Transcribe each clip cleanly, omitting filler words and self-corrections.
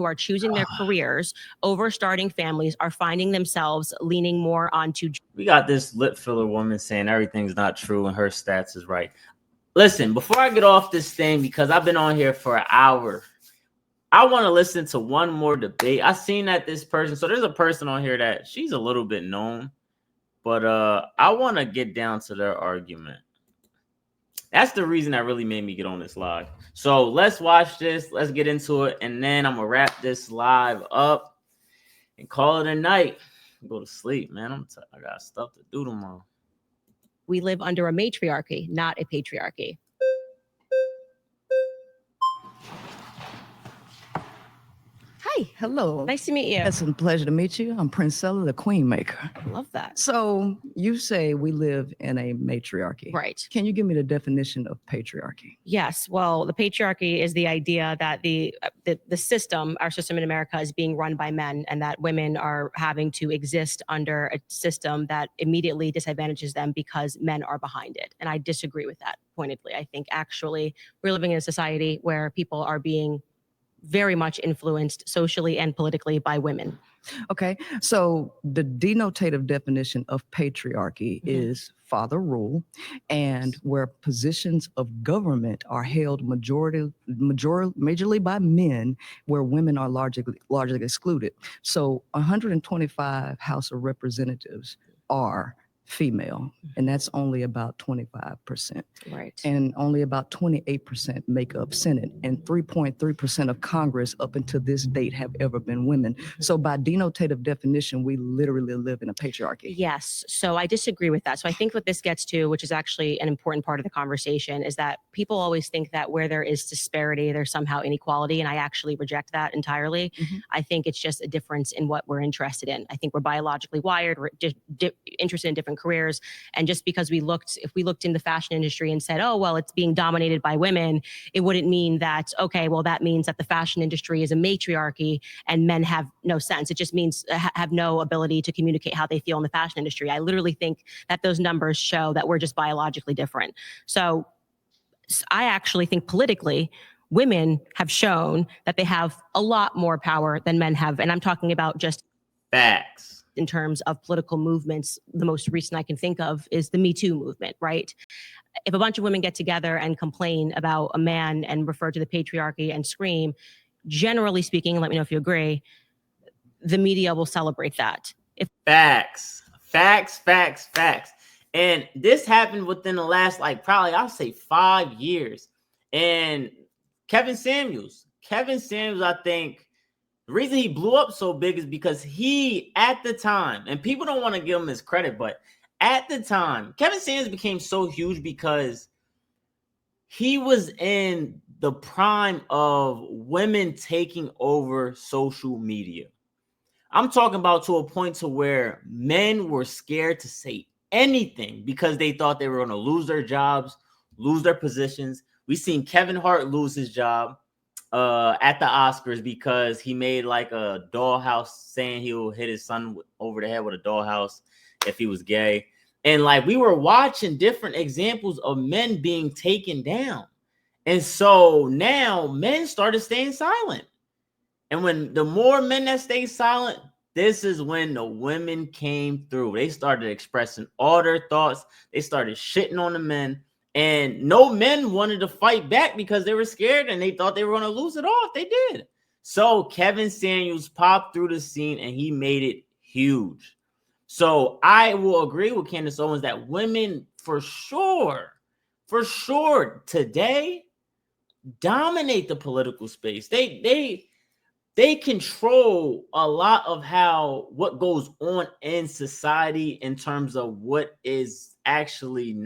who are choosing their careers over starting families are finding themselves leaning more onto. We got this lip filler woman saying everything's not true and her stats is right. Listen, before I get off this thing, because I've been on here for an hour, I want to listen to one more debate. I seen that this person, so there's a person on here that she's a little bit known, but I want to get down to their argument. That's the reason that really made me get on this live. So let's watch this. Let's get into it. And then I'm going to wrap this live up and call it a night. Go to sleep, man. I got stuff to do tomorrow. We live under a matriarchy, not a patriarchy. Hi, hello. Nice to meet you. It's a pleasure to meet you. I'm Princella, the Queen Maker. I love that. So you say we live in a matriarchy. Right. Can you give me the definition of patriarchy? Yes. Well, the patriarchy is the idea that the system, our system in America, is being run by men, and that women are having to exist under a system that immediately disadvantages them because men are behind it. And I disagree with that pointedly. I think actually we're living in a society where people are being very much influenced socially and politically by women. Okay, so the denotative definition of patriarchy is father rule, and where positions of government are held majorly by men, where women are largely excluded. So 125 House of Representatives are female, and that's only about 25%. Right. And only about 28% make up Senate, and 3.3% of Congress up until this date have ever been women. So by denotative definition, we literally live in a patriarchy. Yes. So I disagree with that. So I think what this gets to, which is actually an important part of the conversation, is that people always think that where there is disparity, there's somehow inequality. And I actually reject that entirely. I think it's just a difference in what we're interested in. I think we're biologically wired, we're interested in different careers. And just because if we looked in the fashion industry and said, oh, well, it's being dominated by women, it wouldn't mean that, okay, well, that means that the fashion industry is a matriarchy and men have no sense. It just means have no ability to communicate how they feel in the fashion industry. I literally think that those numbers show that we're just biologically different. So I actually think politically, women have shown that they have a lot more power than men have. And I'm talking about just facts. In terms of political movements, the most recent I can think of is the Me Too movement, right? If a bunch of women get together and complain about a man and refer to the patriarchy and scream, generally speaking, and let me know if you agree, the media will celebrate that. Facts. And this happened within the last, probably, I'll say 5 years. And Kevin Samuels, I think, the reason he blew up so big is because he, at the time, and people don't want to give him his credit, but at the time, Kevin Samuels became so huge because he was in the prime of women taking over social media. I'm talking about to a point to where men were scared to say anything because they thought they were going to lose their jobs, lose their positions. We've seen Kevin Hart lose his job at the Oscars because he made like a dollhouse saying he'll hit his son over the head with a dollhouse if he was gay. And we were watching different examples of men being taken down. And so now men started staying silent. And when the more men that stay silent, this is when the women came through. They started expressing all their thoughts. They started shitting on the men. And no men wanted to fight back because they were scared and they thought they were going to lose it all if they did. So Kevin Samuels popped through the scene and he made it huge. So I will agree with Candace Owens that women for sure today dominate the political space. They control a lot of what goes on in society in terms of what is actually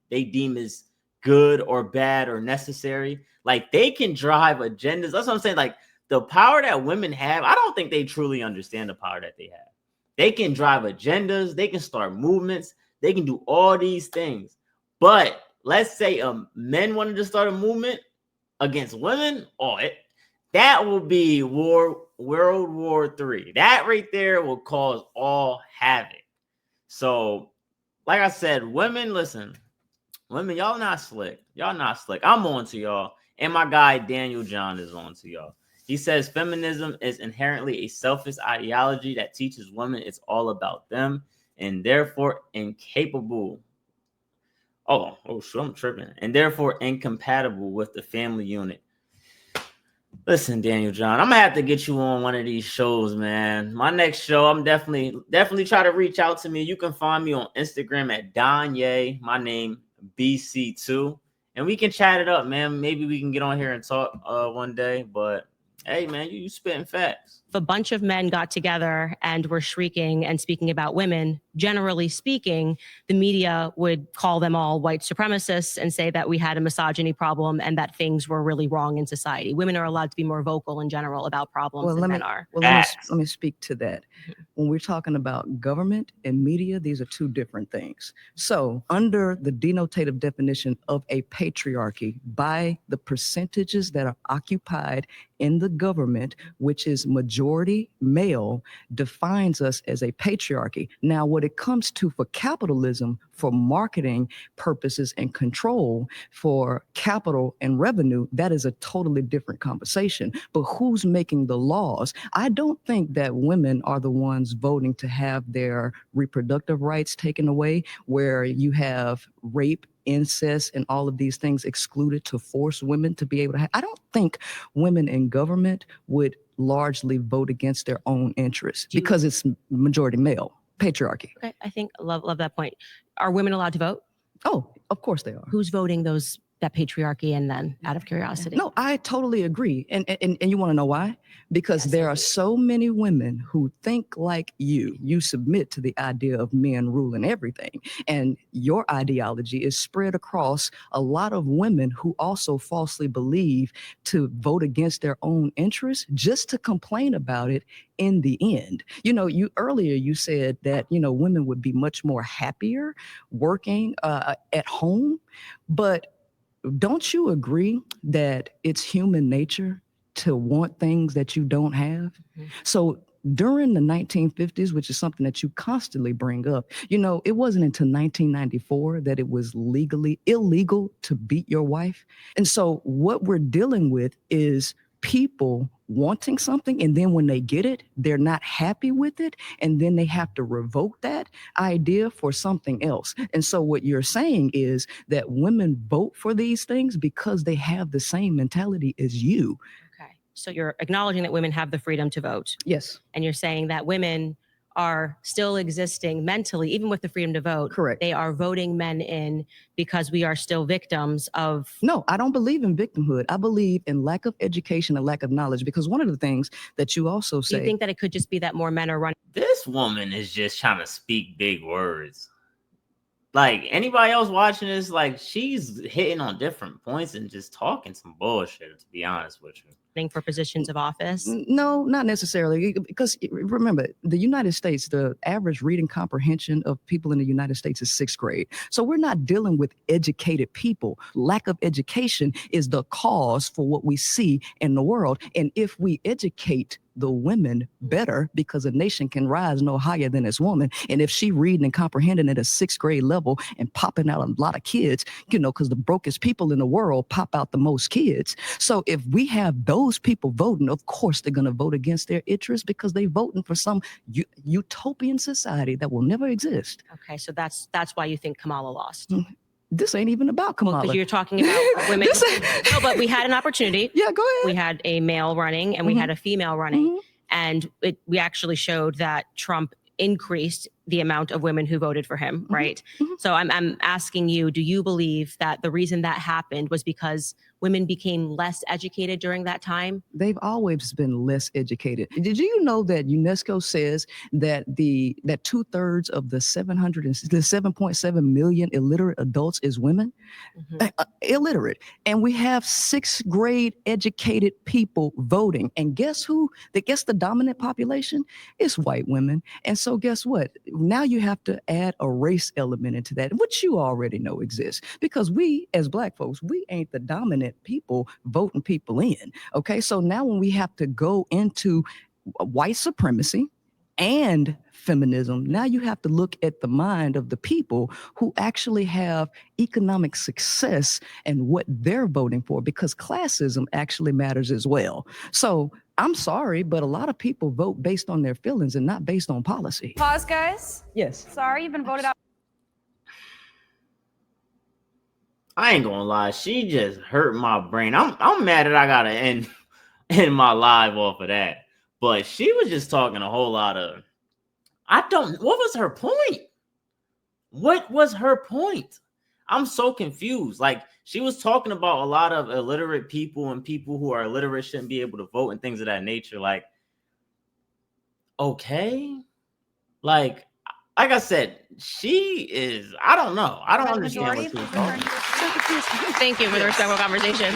they deem as good or bad or necessary. They can drive agendas. That's what I'm saying. The power that women have, I don't think they truly understand the power that they have. They can drive agendas. They can start movements. They can do all these things. But let's say men wanted to start a movement against women. That will be World War III. That right there will cause all havoc. So, like I said, women, listen. Women, y'all not slick. I'm on to y'all. And my guy, Daniel John, is on to y'all. He says feminism is inherently a selfish ideology that teaches women it's all about them and therefore incapable. Oh, sure, I'm tripping. And therefore incompatible with the family unit. Listen, Daniel John, I'm gonna have to get you on one of these shows, man. My next show, I'm definitely try to reach out to me. You can find me on Instagram at Donye, my name BC2, and we can chat it up, man. Maybe we can get on here and talk one day. But hey, man, you spitting facts. If a bunch of men got together and were shrieking and speaking about women, generally speaking, the media would call them all white supremacists and say that we had a misogyny problem and that things were really wrong in society. Women are allowed to be more vocal in general about problems than men are. Well, let me speak to that. When we're talking about government and media, these are two different things. So under the denotative definition of a patriarchy, by the percentages that are occupied in the government, which is majority male, defines us as a patriarchy. Now, when it comes to for capitalism, for marketing purposes and control, for capital and revenue, that is a totally different conversation. But who's making the laws? I don't think that women are the ones voting to have their reproductive rights taken away, where you have rape, incest, and all of these things excluded to force women to be able to have. I don't think women in government would largely vote against their own interests because it's majority male patriarchy. Okay, I think love that point. Are women allowed to vote? Oh, of course they are. Who's voting that patriarchy and then out of curiosity? No, I totally agree. And you want to know why? Because Yes, there are so many women who think like you submit to the idea of men ruling everything. And your ideology is spread across a lot of women who also falsely believe to vote against their own interests just to complain about it in the end. Earlier you said that, women would be much more happier working at home, but don't you agree that it's human nature to want things that you don't have? Mm-hmm. So during the 1950s, which is something that you constantly bring up, it wasn't until 1994 that it was legally illegal to beat your wife. And so what we're dealing with is people wanting something, and then when they get it, they're not happy with it, and then they have to revoke that idea for something else. And so what you're saying is that women vote for these things because they have the same mentality as you. Okay. So you're acknowledging that women have the freedom to vote. Yes. And you're saying that women are still existing mentally, even with the freedom to vote. Correct. They are voting men in because we are still victims of... No, I don't believe in victimhood. I believe in lack of education and lack of knowledge, because one of the things that you also say... Do you think that it could just be that more men are running? This woman is just trying to speak big words. Like, anybody else watching this, like, she's hitting on different points and just talking some bullshit, to be honest with you. For positions of office? No, not necessarily. Because remember, the United States, the average reading comprehension of people in the United States is 6th grade. So we're not dealing with educated people. Lack of education is the cause for what we see in the world. And if we educate the women better, because a nation can rise no higher than its woman. And if she reading and comprehending at a 6th grade level and popping out a lot of kids, because the brokest people in the world pop out the most kids. So if we have those people voting, of course they're going to vote against their interests, because they're voting for some utopian society that will never exist. Okay, so that's why you think Kamala lost. Mm-hmm. This ain't even about Kamala. Because you're talking about women. No, but we had an opportunity. Yeah, go ahead. We had a male running and we had a female running. And we actually showed that Trump increased the amount of women who voted for him, right? So I'm asking you, do you believe that the reason that happened was because women became less educated during that time? They've always been less educated. Did you know that UNESCO says that that 2/3 of the 7.7 million illiterate adults is women? Illiterate. And we have 6th grade educated people voting. And guess who? Guess the dominant population is white women. And so guess what? Now you have to add a race element into that, which you already know exists, because we as Black folks, we ain't the dominant people voting people in. Okay, so now when we have to go into white supremacy, and feminism, now you have to look at the mind of the people who actually have economic success and what they're voting for, because classism actually matters as well. So I'm sorry, but a lot of people vote based on their feelings and not based on policy. Pause, guys. Yes. Sorry, you've been voted out. I ain't gonna lie, she just hurt my brain. I'm mad that I gotta end my live off of that. But she was just talking a whole lot of, what was her point? What was her point? I'm so confused. Like, she was talking about a lot of illiterate people and people who are illiterate shouldn't be able to vote and things of that nature. Like, okay. Like I said, she is, I don't know. I don't understand what she was talking about. Thank you for the respectful conversation.